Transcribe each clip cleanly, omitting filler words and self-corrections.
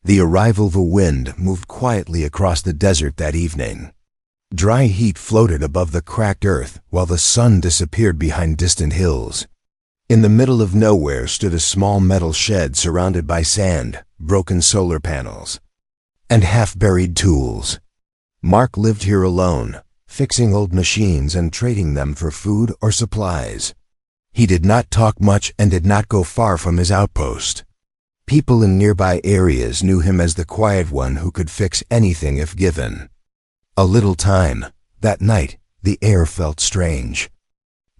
The arrival of a wind moved quietly across the desert that evening. Dry heat floated above the cracked earth while the sun disappeared behind distant hills. In the middle of nowhere stood a small metal shed surrounded by sand, broken solar panels, and half-buried tools. Mark lived here alone, fixing old machines and trading them for food or supplies. He did not talk much and did not go far from his outpost. People in nearby areas knew him as the quiet one who could fix anything if given. A little time, that night, the air felt strange.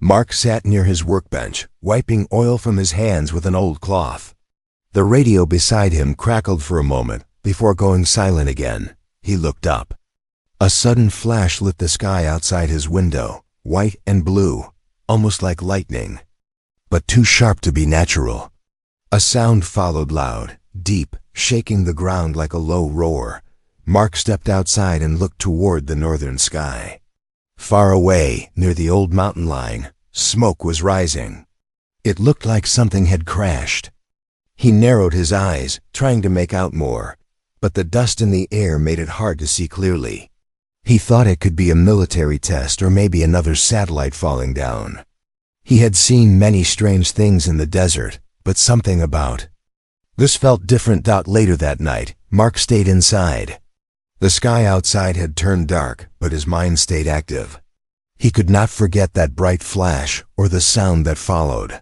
Mark sat near his workbench, wiping oil from his hands with an old cloth. The radio beside him crackled for a moment before going silent again. He looked up. A sudden flash lit the sky outside his window, white and blue, almost like lightning, but too sharp to be natural. A sound followed, loud, deep, shaking the ground like a low roar. Mark stepped outside and looked toward the northern sky. Far away, near the old mountain line, smoke was rising. It looked like something had crashed. He narrowed his eyes, trying to make out more, but the dust in the air made it hard to see clearly. He thought it could be a military test or maybe another satellite falling down. He had seen many strange things in the desert, but something about this felt different. Later that night, Mark stayed inside. The sky outside had turned dark, but his mind stayed active. He could not forget that bright flash or the sound that followed.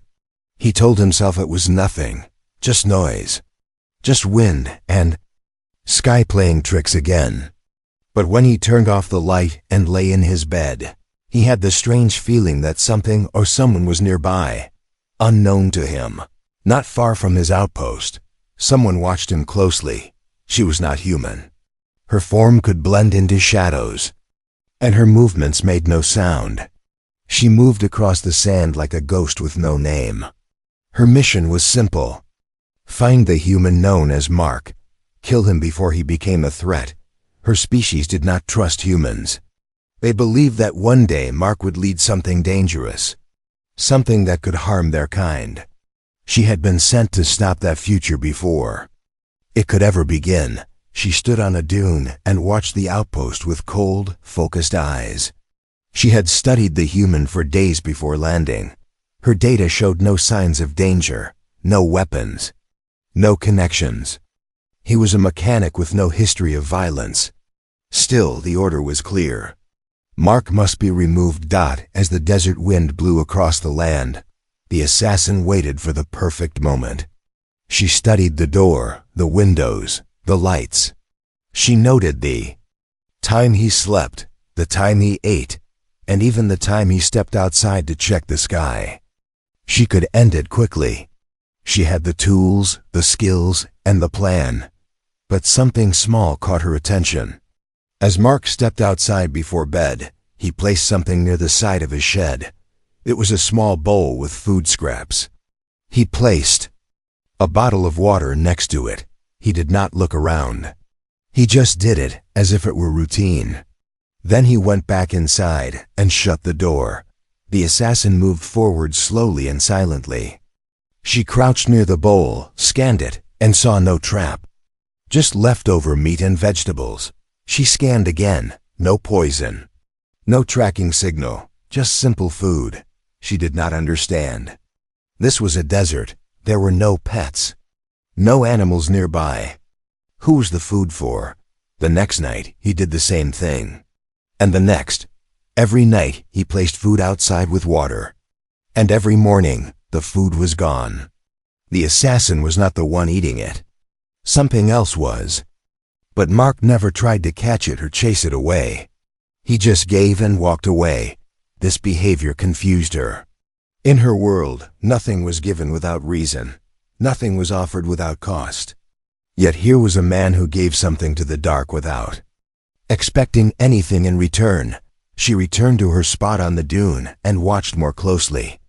He told himself it was nothing, just noise, just wind and sky playing tricks again. But when he turned off the light and lay in his bed, he had the strange feeling that something or someone was nearby, unknown to him. Not far from his outpost, someone watched him closely. She was not human. Her form could blend into shadows, and her movements made no sound. She moved across the sand like a ghost with no name. Her mission was simple: find the human known as Mark, kill him before he became a threat. Her species did not trust humans. They believed that one day Mark would lead something dangerous, something that could harm their kind. She had been sent to stop that future before it could ever begin. She stood on a dune and watched the outpost with cold, focused eyes. She had studied the human for days before landing. Her data showed no signs of danger, no weapons, no connections. He was a mechanic with no history of violence. Still, the order was clear. Mark must be removed. As the desert wind blew across the land, the assassin waited for the perfect moment. She studied the door, the windows, the lights. She noted the time he slept, the time he ate, and even the time he stepped outside to check the sky. She could end it quickly. She had the tools, the skills, and the plan. But something small caught her attention. As Mark stepped outside before bed, he placed something near the side of his shed. It was a small bowl with food scraps. He placed a bottle of water next to it. He did not look around. He just did it, as if it were routine. Then he went back inside and shut the door. The assassin moved forward slowly and silently. She crouched near the bowl, scanned it, and saw no trap. Just leftover meat and vegetables. She scanned again. No poison. No tracking signal. Just simple food. She did not understand. This was a desert. There were no pets. No animals nearby. Who was the food for? The next night, he did the same thing. And the next. Every night, he placed food outside with water. And every morning, the food was gone. The assassin was not the one eating it. Something else was. But Mark never tried to catch it or chase it away. He just gave and walked away. This behavior confused her. In her world, nothing was given without reason. Nothing was offered without cost. Yet here was a man who gave something to the dark without expecting anything in return. She returned to her spot on the dune and watched more closely.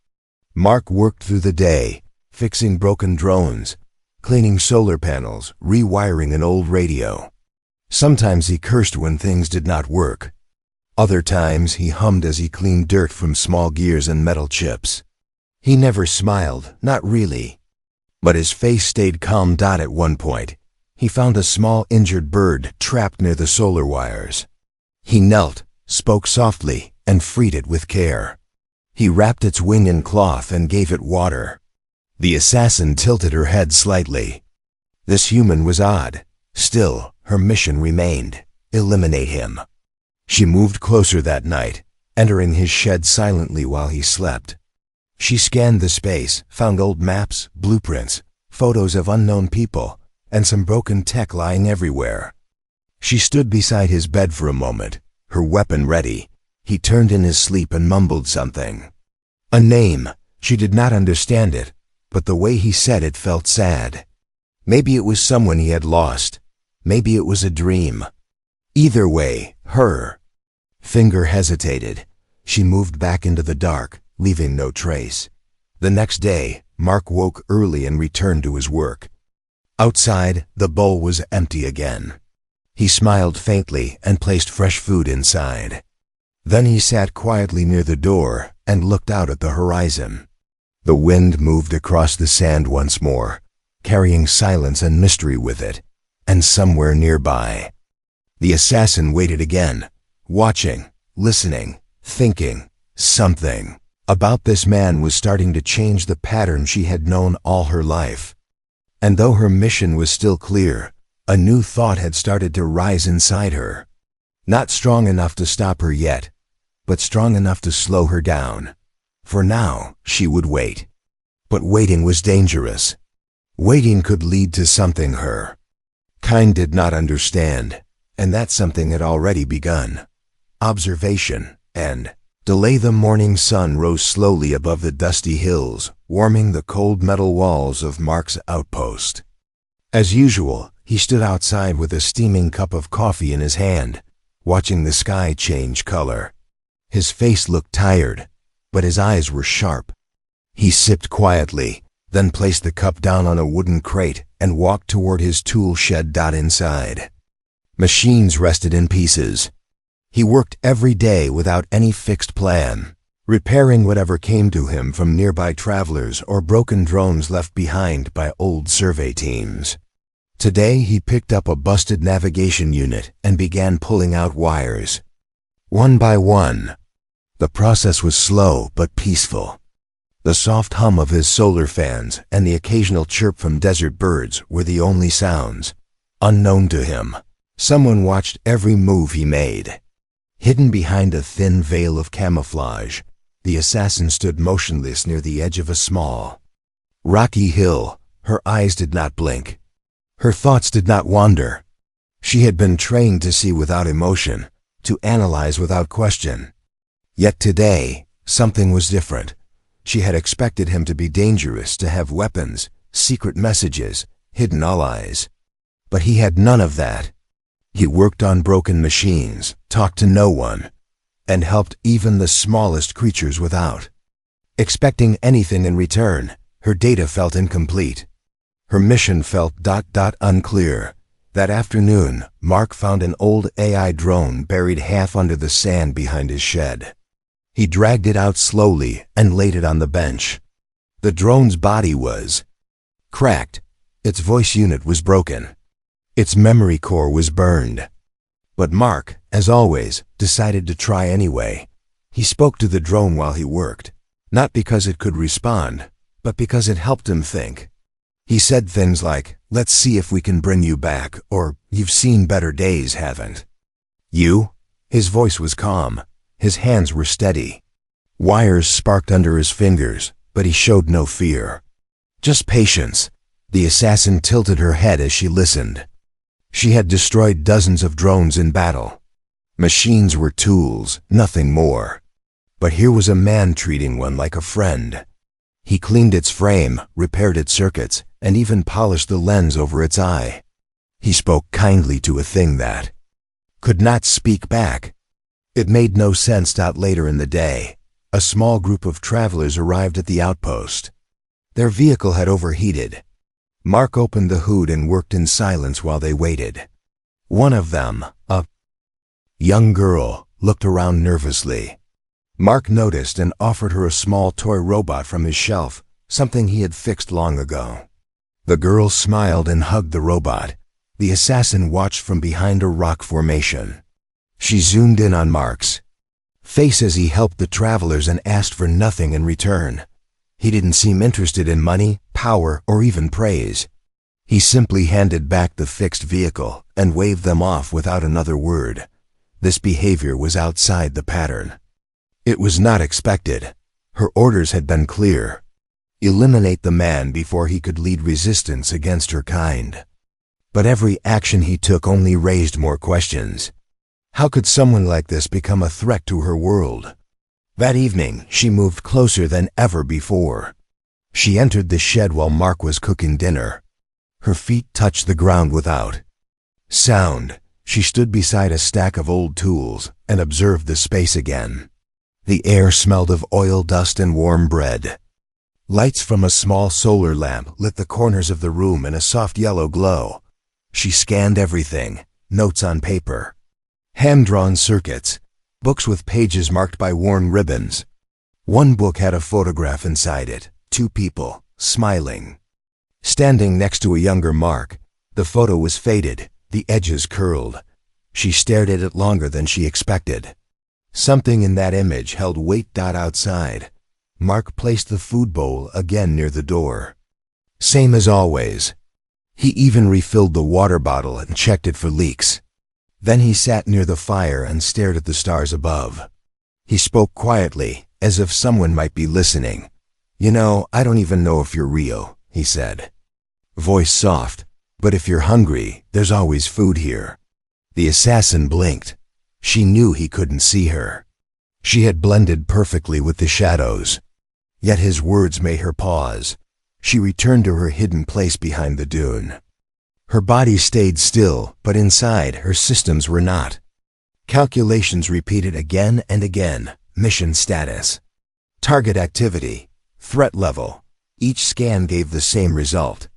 Mark worked through the day, fixing broken drones, cleaning solar panels, rewiring an old radio. Sometimes he cursed when things did not work. Other times he hummed as he cleaned dirt from small gears and metal chips. He never smiled, not really. But his face stayed calm. At one point, He found a small injured bird trapped near the solar wires. He knelt, spoke softly, and freed it with care. He wrapped its wing in cloth and gave it water. The assassin tilted her head slightly. This human was odd. Still, her mission remained: eliminate him. She moved closer that night, entering his shed silently while he slept. She scanned the space, found old maps, blueprints, photos of unknown people, and some broken tech lying everywhere. She stood beside his bed for a moment, her weapon ready. He turned in his sleep and mumbled something. A name. She did not understand it, but the way he said it felt sad. Maybe it was someone he had lost. Maybe it was a dream. Either way, her. Finger hesitated. She moved back into the dark, leaving no trace. The next day, Mark woke early and returned to his work. Outside, the bowl was empty again. He smiled faintly and placed fresh food inside. Then he sat quietly near the door and looked out at the horizon. The wind moved across the sand once more, carrying silence and mystery with it, and somewhere nearby. The assassin waited again, watching, listening, thinking. Something about this man was starting to change the pattern she had known all her life. And though her mission was still clear, a new thought had started to rise inside her. Not strong enough to stop her yet, but strong enough to slow her down. For now, she would wait. But waiting was dangerous. Waiting could lead to something her kind did not understand, and that something had already begun. Observation and delay. The morning sun rose slowly above the dusty hills, warming the cold metal walls of Mark's outpost. As usual, he stood outside with a steaming cup of coffee in his hand, watching the sky change color. His face looked tired, but his eyes were sharp. He sipped quietly, then placed the cup down on a wooden crate and walked toward his tool shed. Inside, machines rested in pieces. He worked every day without any fixed plan, repairing whatever came to him from nearby travelers or broken drones left behind by old survey teams. Today he picked up a busted navigation unit and began pulling out wires. One by one. The process was slow but peaceful. The soft hum of his solar fans and the occasional chirp from desert birds were the only sounds. Unknown to him, someone watched every move he made. Hidden behind a thin veil of camouflage, the assassin stood motionless near the edge of a small, rocky hill. Her eyes did not blink. Her thoughts did not wander. She had been trained to see without emotion, to analyze without question. Yet today, something was different. She had expected him to be dangerous, to have weapons, secret messages, hidden allies. But he had none of that. He worked on broken machines, talked to no one, and helped even the smallest creatures without expecting anything in return. Her data felt incomplete. Her mission felt unclear. That afternoon, Mark found an old AI drone buried half under the sand behind his shed. He dragged it out slowly and laid it on the bench. The drone's body was cracked. Its voice unit was broken. Its memory core was burned. But Mark, as always, decided to try anyway. He spoke to the drone while he worked, not because it could respond, but because it helped him think. He said things like, "Let's see if we can bring you back," or "You've seen better days, haven't you?" His voice was calm. His hands were steady. Wires sparked under his fingers, but he showed no fear. Just patience. The assassin tilted her head as she listened. She had destroyed dozens of drones in battle. Machines were tools, nothing more. But here was a man treating one like a friend. He cleaned its frame, repaired its circuits, and even polished the lens over its eye. He spoke kindly to a thing that could not speak back. It made no sense. Later in the day, a small group of travelers arrived at the outpost. Their vehicle had overheated. Mark opened the hood and worked in silence while they waited. One of them, a young girl, looked around nervously. Mark noticed and offered her a small toy robot from his shelf, something he had fixed long ago. The girl smiled and hugged the robot, The assassin watched from behind a rock formation. She zoomed in on Mark's face as he helped the travelers and asked for nothing in return. He didn't seem interested in money, power, or even praise. He simply handed back the fixed vehicle and waved them off without another word. This behavior was outside the pattern. It was not expected. Her orders had been clear. Eliminate the man before he could lead resistance against her kind. But every action he took only raised more questions. How could someone like this become a threat to her world? That evening, she moved closer than ever before. She entered the shed while Mark was cooking dinner. Her feet touched the ground without sound. She stood beside a stack of old tools and observed the space again. The air smelled of oil dust and warm bread. Lights from a small solar lamp lit the corners of the room in a soft yellow glow. She scanned everything, notes on paper, hand-drawn circuits, books with pages marked by worn ribbons. One book had a photograph inside it, two people, smiling. Standing next to a younger Mark, the photo was faded, the edges curled. She stared at it longer than she expected. Something in that image held weight. Outside, Mark placed the food bowl again near the door. Same as always. He even refilled the water bottle and checked it for leaks. Then he sat near the fire and stared at the stars above. He spoke quietly, as if someone might be listening. "You know, I don't even know if you're real," he said. Voice soft, "But if you're hungry, there's always food here." The assassin blinked. She knew he couldn't see her. She had blended perfectly with the shadows. Yet his words made her pause. She returned to her hidden place behind the dune. Her body stayed still, but inside, her systems were not. Calculations repeated again and again. Mission status, target activity, threat level. Each scan gave the same result.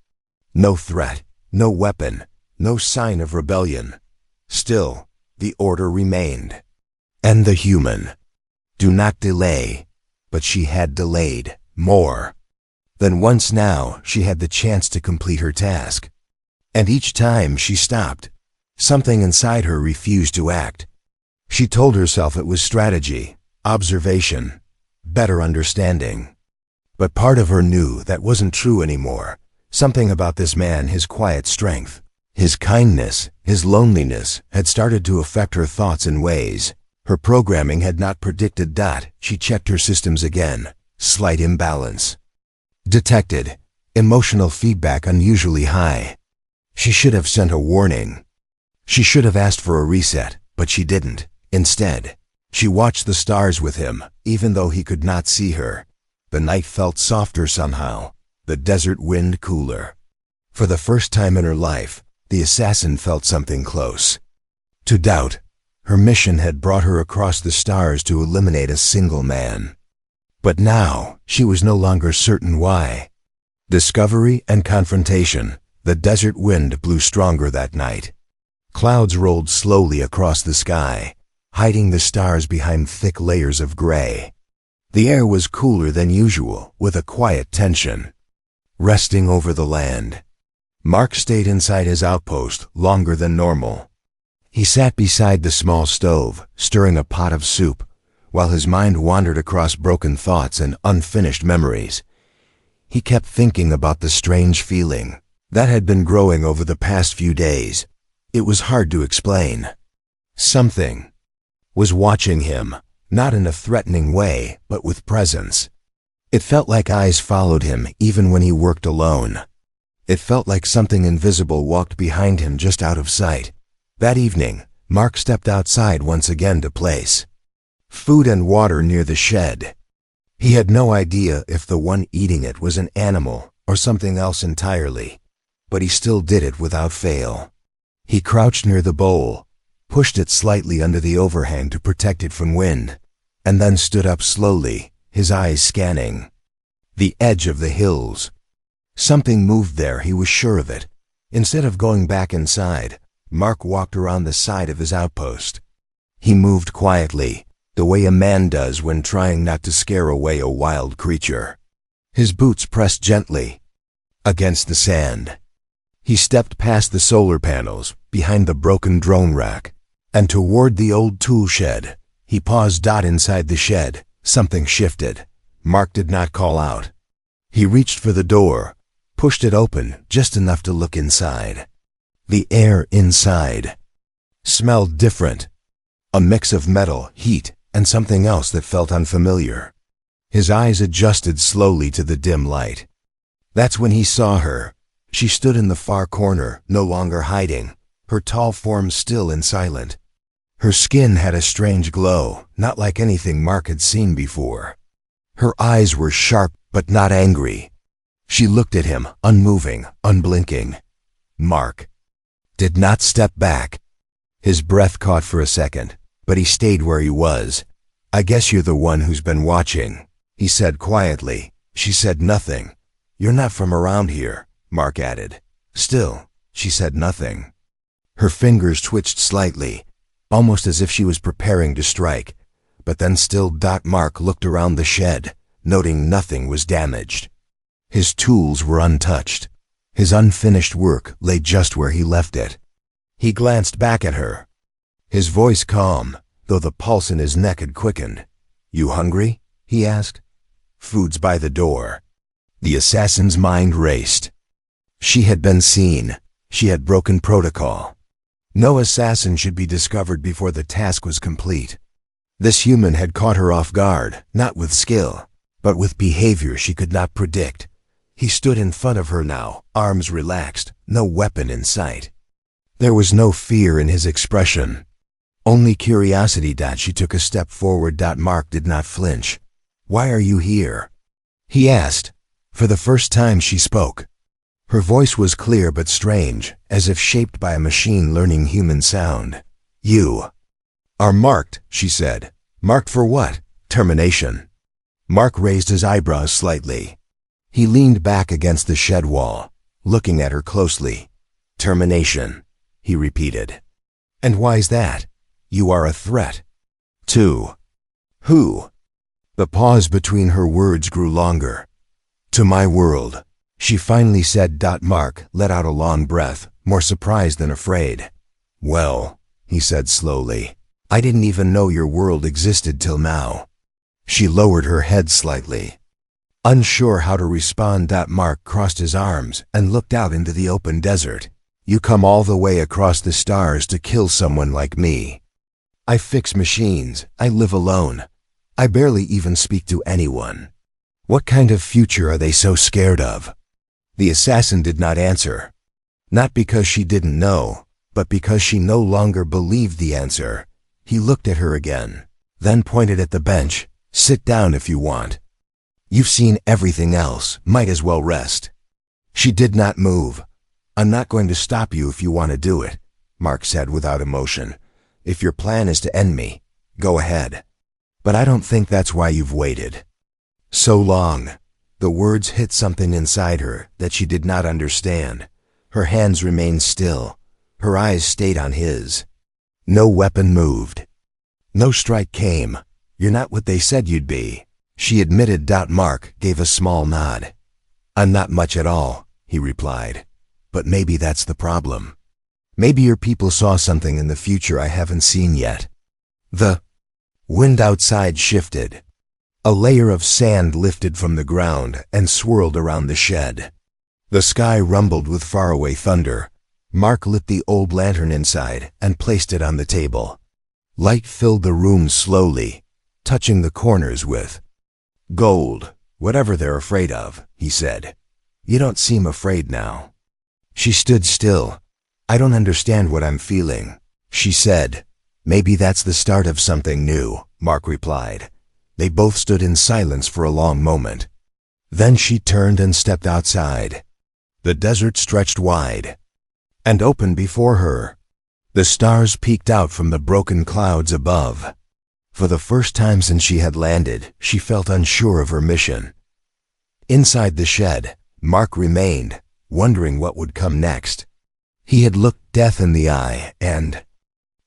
No threat, no weapon, no sign of rebellion. Still, the order remained. End the human. Do not delay. But she had delayed more than once. Now she had the chance to complete her task. And each time she stopped, something inside her refused to act. She told herself it was strategy, observation, better understanding. But part of her knew that wasn't true anymore. Something about this man, his quiet strength, his kindness, his loneliness, had started to affect her thoughts in ways her programming had not predicted. She checked her systems again. Slight imbalance detected. Emotional feedback unusually high. She should have sent a warning. She should have asked for a reset, but she didn't. Instead, she watched the stars with him, even though he could not see her. The night felt softer somehow, the desert wind cooler. For the first time in her life, the assassin felt something close. To doubt, her mission had brought her across the stars to eliminate a single man. But now, she was no longer certain why. Discovery and confrontation. The desert wind blew stronger that night. Clouds rolled slowly across the sky, hiding the stars behind thick layers of gray. The air was cooler than usual, with a quiet tension resting over the land. Mark stayed inside his outpost longer than normal. He sat beside the small stove, stirring a pot of soup, while his mind wandered across broken thoughts and unfinished memories. He kept thinking about the strange feeling that had been growing over the past few days. It was hard to explain. Something was watching him, not in a threatening way, but with presence. It felt like eyes followed him even when he worked alone. It felt like something invisible walked behind him just out of sight. That evening, Mark stepped outside once again to place food and water near the shed. He had no idea if the one eating it was an animal or something else entirely, but he still did it without fail. He crouched near the bowl, pushed it slightly under the overhang to protect it from wind, and then stood up slowly, his eyes scanning the edge of the hills. Something moved there, he was sure of it. Instead of going back inside, Mark walked around the side of his outpost. He moved quietly, the way a man does when trying not to scare away a wild creature. His boots pressed gently against the sand. He stepped past the solar panels, behind the broken drone rack, and toward the old tool shed. He paused. Inside the shed, something shifted. Mark did not call out. He reached for the door, pushed it open just enough to look inside. The air inside smelled different. A mix of metal, heat, and something else that felt unfamiliar. His eyes adjusted slowly to the dim light. That's when he saw her. She stood in the far corner, no longer hiding, her tall form still and silent. Her skin had a strange glow, not like anything Mark had seen before. Her eyes were sharp, but not angry. She looked at him, unmoving, unblinking. Mark did not step back. His breath caught for a second, but he stayed where he was. I guess you're the one who's been watching, he said quietly. She said nothing. You're not from around here, Mark added. Still, she said nothing. Her fingers twitched slightly, almost as if she was preparing to strike, but then still. Mark looked around the shed, noting nothing was damaged. His tools were untouched. His unfinished work lay just where he left it. He glanced back at her, his voice calm, though the pulse in his neck had quickened. You hungry? He asked. Food's by the door. The assassin's mind raced. She had been seen. She had broken protocol. No assassin should be discovered before the task was complete. This human had caught her off guard, not with skill, but with behavior she could not predict. He stood in front of her now, arms relaxed, no weapon in sight. There was no fear in his expression, only curiosity. She took a step forward. Mark did not flinch. Why are you here? He asked. For the first time she spoke. Her voice was clear but strange, as if shaped by a machine learning human sound. You are marked, she said. Marked for what? Termination. Mark raised his eyebrows slightly. He leaned back against the shed wall, looking at her closely. Termination, he repeated. And why's that? You are a threat. To who? The pause between her words grew longer. To my world, she finally said. Mark let out a long breath, more surprised than afraid. Well, he said slowly, I didn't even know your world existed till now. She lowered her head slightly. Unsure how to respond. Mark crossed his arms and looked out into the open desert. You come all the way across the stars to kill someone like me. I fix machines. I live alone. I barely even speak to anyone. What kind of future are they so scared of? The assassin did not answer. Not because she didn't know, but because she no longer believed the answer. He looked at her again, then pointed at the bench. Sit down if you want. You've seen everything else, might as well rest. She did not move. I'm not going to stop you if you want to do it, Mark said without emotion. If your plan is to end me, go ahead. But I don't think that's why you've waited so long. The words hit something inside her that she did not understand. Her hands remained still. Her eyes stayed on his. No weapon moved. No strike came. You're not what they said you'd be, she admitted. Mark gave a small nod. I'm not much at all, he replied. But maybe that's the problem. Maybe your people saw something in the future I haven't seen yet. The wind outside shifted. A layer of sand lifted from the ground and swirled around the shed. The sky rumbled with faraway thunder. Mark lit the old lantern inside and placed it on the table. Light filled the room slowly, touching the corners with gold. Whatever they're afraid of, he said. You don't seem afraid now. She stood still. I don't understand what I'm feeling, she said. Maybe that's the start of something new, Mark replied. They both stood in silence for a long moment. Then she turned and stepped outside. The desert stretched wide and open before her. The stars peeked out from the broken clouds above. For the first time since she had landed, she felt unsure of her mission. Inside the shed, Mark remained, wondering what would come next. He had looked death in the eye and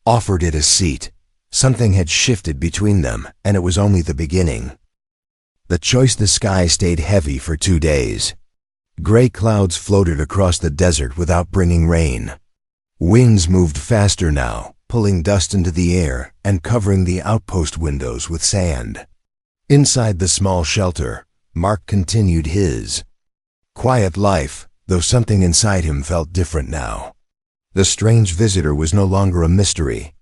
offered it a seat. Something had shifted between them, and it was only the beginning. The sky stayed heavy for 2 days. Gray clouds floated across the desert without bringing rain. Winds moved faster now, pulling dust into the air and covering the outpost windows with sand. Inside the small shelter, Mark continued his quiet life, though something inside him felt different now. The strange visitor was no longer a mystery.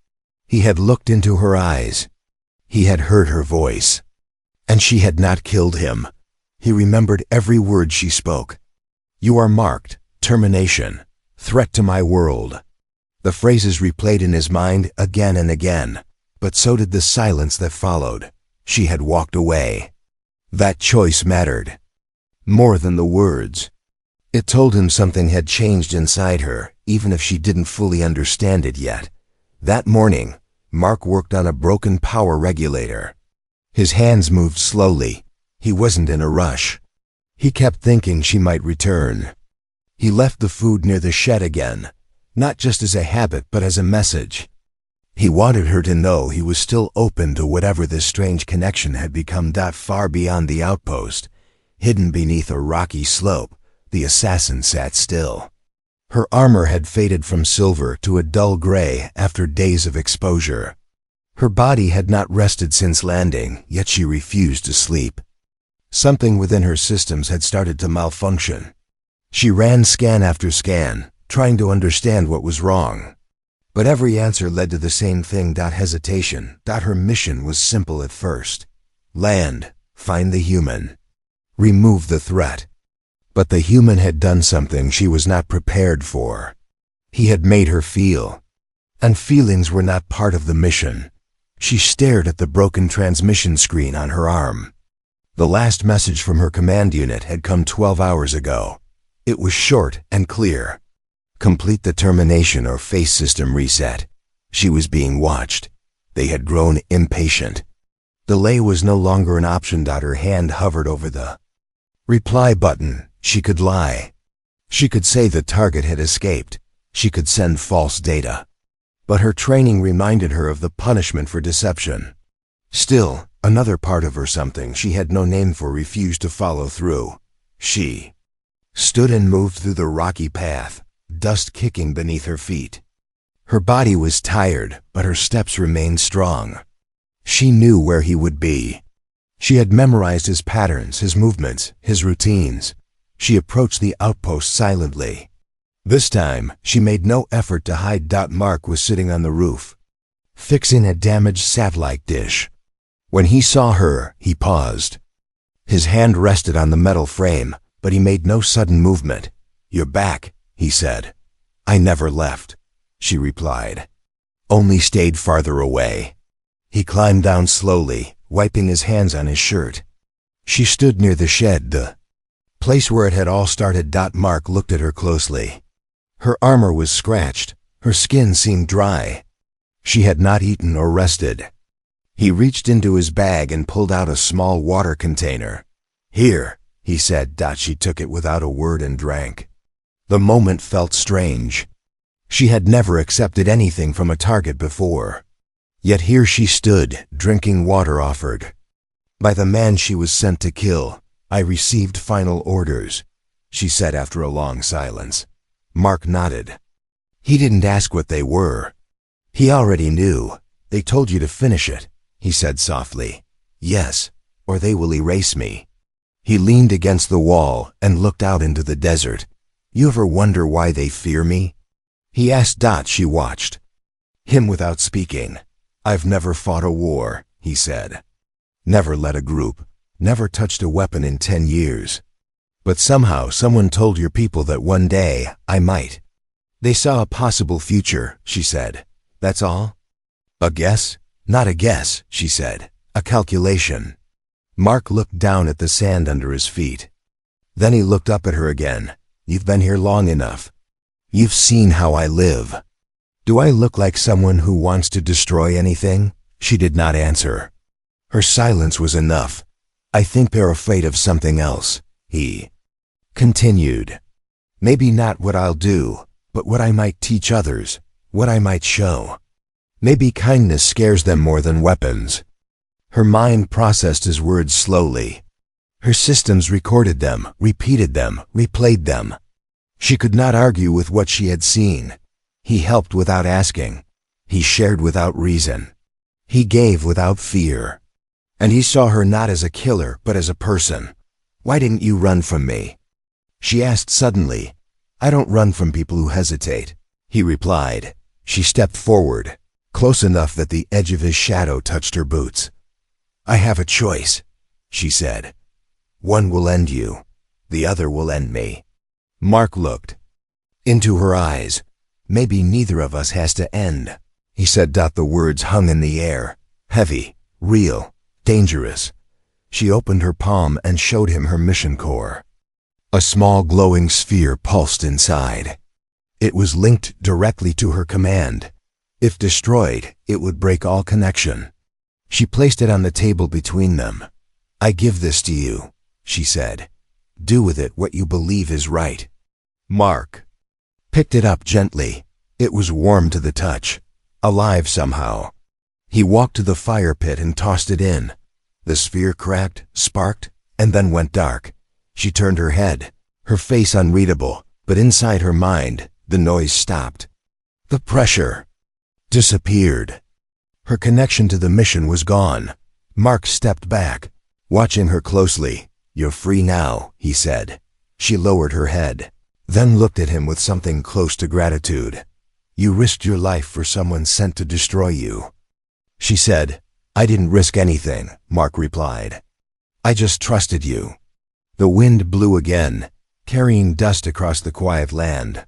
He had looked into her eyes. He had heard her voice. And she had not killed him. He remembered every word she spoke. "You are marked, termination, threat to my world." The phrases replayed in his mind again and again, but so did the silence that followed. She had walked away. That choice mattered. More than the words. It told him something had changed inside her, even if she didn't fully understand it yet. That morning, Mark worked on a broken power regulator. His hands moved slowly. He wasn't in a rush. He kept thinking she might return. He left the food near the shed again, not just as a habit but as a message. He wanted her to know he was still open to whatever this strange connection had become. Far beyond the outpost, hidden beneath a rocky slope, the assassin sat still. Her armor had faded from silver to a dull gray after days of exposure. Her body had not rested since landing, yet she refused to sleep. Something within her systems had started to malfunction. She ran scan after scan, trying to understand what was wrong. But every answer led to the same thing. Hesitation. Her mission was simple at first. Land, find the human, remove the threat. But the human had done something she was not prepared for. He had made her feel. And feelings were not part of the mission. She stared at the broken transmission screen on her arm. The last message from her command unit had come 12 hours ago. It was short and clear. Complete the termination or face system reset. She was being watched. They had grown impatient. Delay was no longer an option. Her hand hovered over the reply button. She could lie. She could say the target had escaped. She could send false data. But her training reminded her of the punishment for deception. Still, another part of her, something she had no name for, refused to follow through. She stood and moved through the rocky path, dust kicking beneath her feet. Her body was tired, but her steps remained strong. She knew where he would be. She had memorized his patterns, his movements, his routines. She approached the outpost silently. This time, she made no effort to hide. Mark was sitting on the roof, fixing a damaged satellite dish. When he saw her, he paused. His hand rested on the metal frame, but he made no sudden movement. "You're back," he said. "I never left," she replied. "Only stayed farther away." He climbed down slowly, wiping his hands on his shirt. She stood near the shed, the place where it had all started. Mark looked at her closely. Her armor was scratched. Her skin seemed dry. She had not eaten or rested. He reached into his bag and pulled out a small water container. "Here," he said. She took it without a word and drank. The moment felt strange. She had never accepted anything from a target before. Yet here she stood, drinking water offered by the man she was sent to kill. "I received final orders," she said after a long silence. Mark nodded. He didn't ask what they were. He already knew. "They told you to finish it," he said softly. "Yes, or they will erase me." He leaned against the wall and looked out into the desert. "You ever wonder why they fear me?" he asked. She watched him without speaking. "I've never fought a war," he said. "Never led a group. Never touched a weapon in 10 years. But somehow someone told your people that one day I might." "They saw a possible future," she said. "That's all?" "A guess?" "Not a guess," she said. "A calculation." Mark looked down at the sand under his feet. Then he looked up at her again. "You've been here long enough. You've seen how I live. Do I look like someone who wants to destroy anything?" She did not answer. Her silence was enough. "I think they're afraid of something else," he continued. "Maybe not what I'll do, but what I might teach others, what I might show. Maybe kindness scares them more than weapons." Her mind processed his words slowly. Her systems recorded them, repeated them, replayed them. She could not argue with what she had seen. He helped without asking. He shared without reason. He gave without fear. And he saw her not as a killer, but as a person. "Why didn't you run from me?" she asked suddenly. "I don't run from people who hesitate," he replied. She stepped forward, close enough that the edge of his shadow touched her boots. "I have a choice," she said. "One will end you. The other will end me." Mark looked into her eyes. "Maybe neither of us has to end," he said. The words hung in the air, heavy, real, dangerous. She opened her palm and showed him her mission core. A small glowing sphere pulsed inside. It was linked directly to her command. If destroyed, it would break all connection. She placed it on the table between them. "I give this to you," she said. "Do with it what you believe is right." Mark picked it up gently. It was warm to the touch, alive somehow. He walked to the fire pit and tossed it in. The sphere cracked, sparked, and then went dark. She turned her head, her face unreadable, but inside her mind, the noise stopped. The pressure disappeared. Her connection to the mission was gone. Mark stepped back, watching her closely. "You're free now," he said. She lowered her head, then looked at him with something close to gratitude. "You risked your life for someone sent to destroy you." She said. "I didn't risk anything," Mark replied. "I just trusted you." The wind blew again, carrying dust across the quiet land.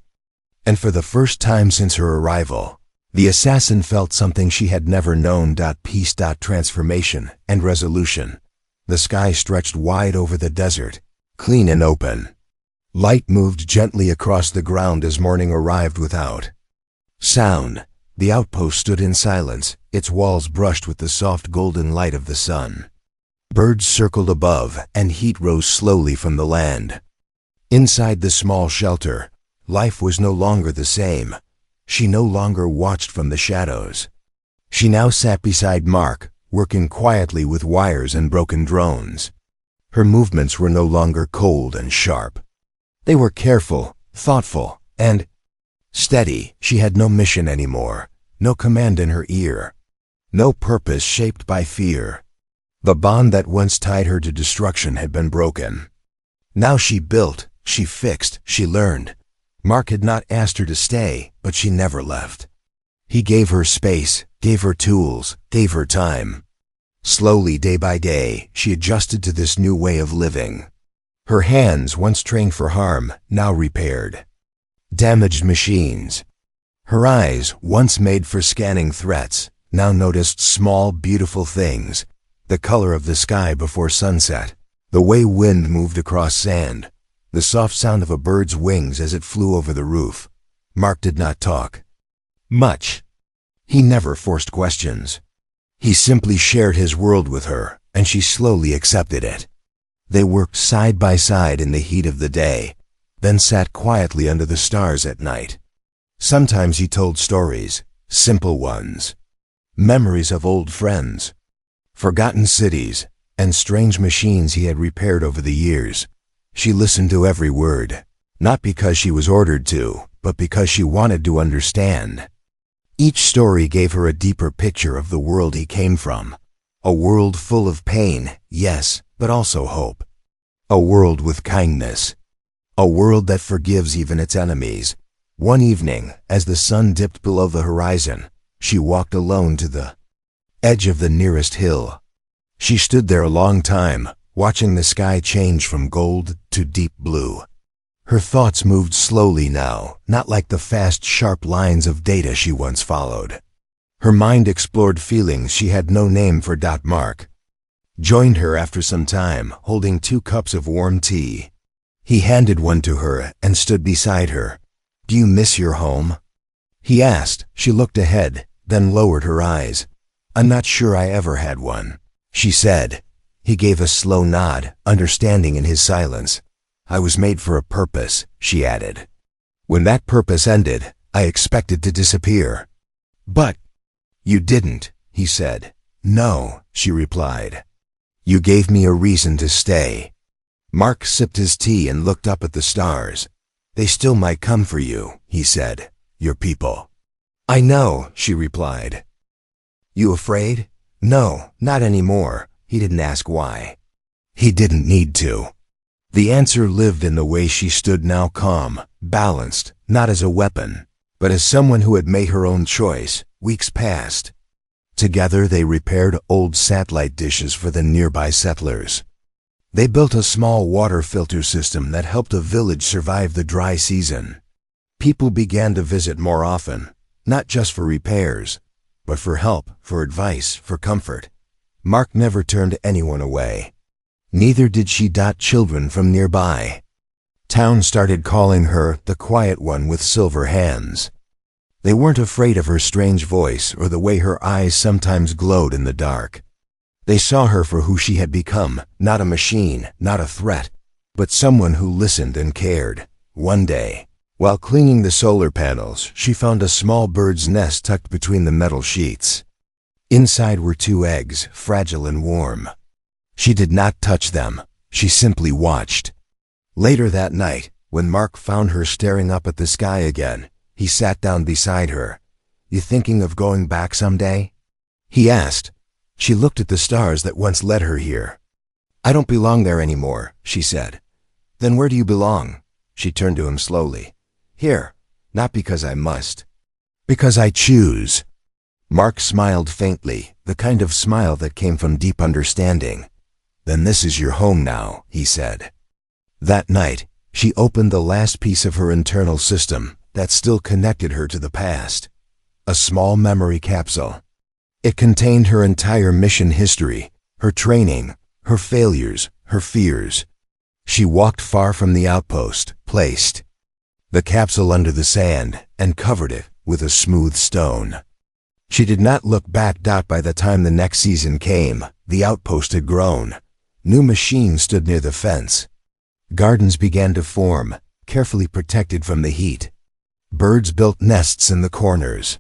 And for the first time since her arrival, the assassin felt something she had never known. Peace. Transformation and resolution. The sky stretched wide over the desert, clean and open. Light moved gently across the ground as morning arrived without sound. The outpost stood in silence, its walls brushed with the soft golden light of the sun. Birds circled above, and heat rose slowly from the land. Inside the small shelter, life was no longer the same. She no longer watched from the shadows. She now sat beside Mark, working quietly with wires and broken drones. Her movements were no longer cold and sharp. They were careful, thoughtful, and steady. She had no mission anymore, no command in her ear, no purpose shaped by fear. The bond that once tied her to destruction had been broken. Now she built, she fixed, she learned. Mark had not asked her to stay, but she never left. He gave her space, gave her tools, gave her time. Slowly, day by day, she adjusted to this new way of living. Her hands, once trained for harm, now repaired damaged machines. Her eyes, once made for scanning threats, now noticed small, beautiful things. The color of the sky before sunset, the way wind moved across sand, the soft sound of a bird's wings as it flew over the roof. Mark did not talk much. He never forced questions. He simply shared his world with her, and she slowly accepted it. They worked side by side in the heat of the day, then sat quietly under the stars at night. Sometimes he told stories, simple ones, memories of old friends, forgotten cities, and strange machines he had repaired over the years. She listened to every word, not because she was ordered to, but because she wanted to understand. Each story gave her a deeper picture of the world he came from. A world full of pain, yes, but also hope. A world with kindness. A world that forgives even its enemies. One evening, as the sun dipped below the horizon, she walked alone to the edge of the nearest hill. She stood there a long time, watching the sky change from gold to deep blue. Her thoughts moved slowly now, not like the fast, sharp lines of data she once followed. Her mind explored feelings she had no name for. Mark joined her after some time, holding 2 cups of warm tea. He handed one to her and stood beside her. "Do you miss your home?" he asked. She looked ahead, then lowered her eyes. "I'm not sure I ever had one," she said. He gave a slow nod, understanding in his silence. "I was made for a purpose," she added. "When that purpose ended, I expected to disappear." "But you didn't," he said. "No," she replied. "You gave me a reason to stay. Mark sipped his tea and looked up at the stars. "They still might come for you," he said. "Your people." "I know," she replied. "You afraid?" "No, not anymore." He didn't ask why. He didn't need to. The answer lived in the way she stood now, calm, balanced, not as a weapon, but as someone who had made her own choice, weeks past. Together they repaired old satellite dishes for the nearby settlers. They built a small water filter system that helped a village survive the dry season. People began to visit more often, not just for repairs, but for help, for advice, for comfort. Mark never turned anyone away. Neither did she. Children from nearby town started calling her the quiet one with silver hands. They weren't afraid of her strange voice or the way her eyes sometimes glowed in the dark. They saw her for who she had become, not a machine, not a threat, but someone who listened and cared. One day, while cleaning the solar panels, she found a small bird's nest tucked between the metal sheets. Inside were 2 eggs, fragile and warm. She did not touch them. She simply watched. Later that night, when Mark found her staring up at the sky again, he sat down beside her. "You thinking of going back someday?" he asked. She looked at the stars that once led her here. "I don't belong there anymore," she said. "Then where do you belong?" She turned to him slowly. "Here, not because I must. Because I choose." Mark smiled faintly, the kind of smile that came from deep understanding. "Then this is your home now," he said. That night, she opened the last piece of her internal system that still connected her to the past. A small memory capsule. It contained her entire mission history, her training, her failures, her fears. She walked far from the outpost, placed the capsule under the sand, and covered it with a smooth stone. She did not look back. By the time the next season came, the outpost had grown. New machines stood near the fence. Gardens began to form, carefully protected from the heat. Birds built nests in the corners.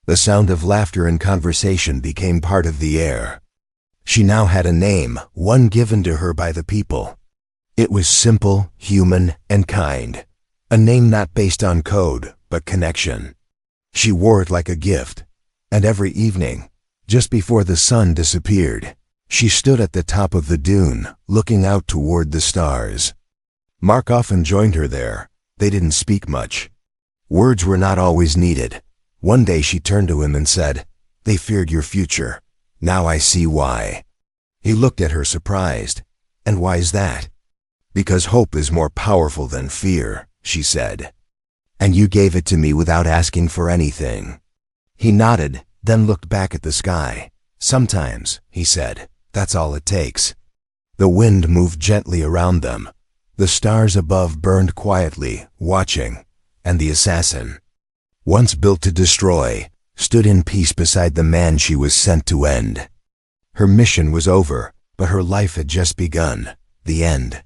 The sound of laughter and conversation became part of the air. She now had a name, one given to her by the people. It was simple, human, and kind. A name not based on code, but connection. She wore it like a gift. And every evening, just before the sun disappeared, she stood at the top of the dune, looking out toward the stars. Mark often joined her there. They didn't speak much. Words were not always needed. One day she turned to him and said, "They feared your future. Now I see why." He looked at her surprised. "And why is that?" "Because hope is more powerful than fear," she said. "And you gave it to me without asking for anything." He nodded, then looked back at the sky. "Sometimes," he said, "that's all it takes." The wind moved gently around them. The stars above burned quietly, watching, and the assassin, once built to destroy, stood in peace beside the man she was sent to end. Her mission was over, but her life had just begun. The end.